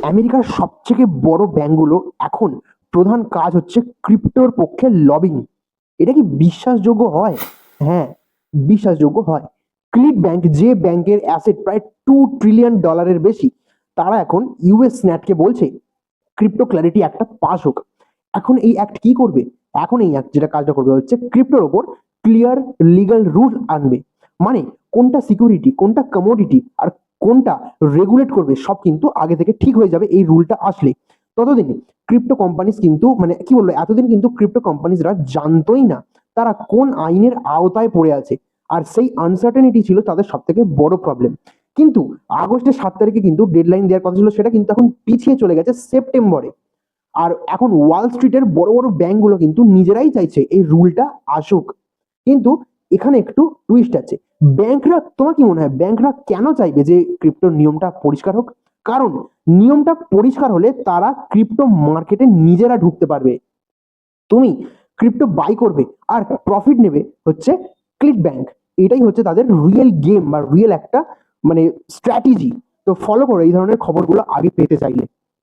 আমেরিকার সবথেকে বড় ব্যাংকগুলো এখন প্রধান কাজ হচ্ছে ক্রিপ্টোর পক্ষে লবিং। এটা কি বিশ্বাসযোগ্য হয়? হ্যাঁ, বিশ্বাসযোগ্য হয়। ক্লিড ব্যাংক, যে ব্যাংকের অ্যাসেট প্রায় $2 ট্রিলিয়ন বেশি, তারা এখন ইউএস স্ন্যাটকে বলছে ক্রিপ্টো ক্ল্যারিটি একটা পাস হোক। এখন এই অ্যাক্ট কি করবে? এখন এই অ্যাক্ট যেটা কাজটা করবে হচ্ছে ক্রিপ্টোর ওপর ক্লিয়ার লিগাল রুল আনবে। মানে কোনটা সিকিউরিটি, কোনটা কমোডিটি, আর কোনটা রেগুলেট করবে, সব কিন্তু আগে থেকে ঠিক হয়ে যাবে এই রুলটা আসলে। ততদিন ক্রিপ্টো কোম্পানিজ কিন্তু মানে কি বলবো, এতদিন কিন্তু ক্রিপ্টো কোম্পানিজরা জানতোই না তারা কোন আইনের আওতায় পড়ে আছে, আর সেই আনসার্টেনিটি ছিল তাদের সব থেকে বড় প্রবলেম। কিন্তু আগস্টের 7 তারিখে কিন্তু ডেডলাইন দেওয়ার কথা ছিল, সেটা কিন্তু এখন পিছিয়ে চলে গেছে সেপ্টেম্বরে। আর এখন ওয়াল স্ট্রিটের বড় বড় ব্যাংকগুলো কিন্তু নিজেরাই চাইছে এই রুলটা আসুক। কিন্তু এখানে একটু টুইস্ট আছে। ব্যাংকরা, তোমার কি মনে হয় ব্যাংকরা কেন চাইবে যে ক্রিপ্টোর নিয়মটা পরিষ্কার হোক? কারণ নিয়মটা পরিষ্কার হলে তারা ক্রিপ্টো মার্কেটে নিজেরা ঢুকতে পারবে। তুমি ক্রিপ্টো বাই করবে আর প্রফিট নেবে হচ্ছে ক্লিক ব্যাংক। এটাই হচ্ছে তাদের রিয়েল গেম বা রিয়েল একটা মানে স্ট্র্যাটেজি। তো ফলো করো এই ধরনের খবরগুলো আগে পেতে চাইলে।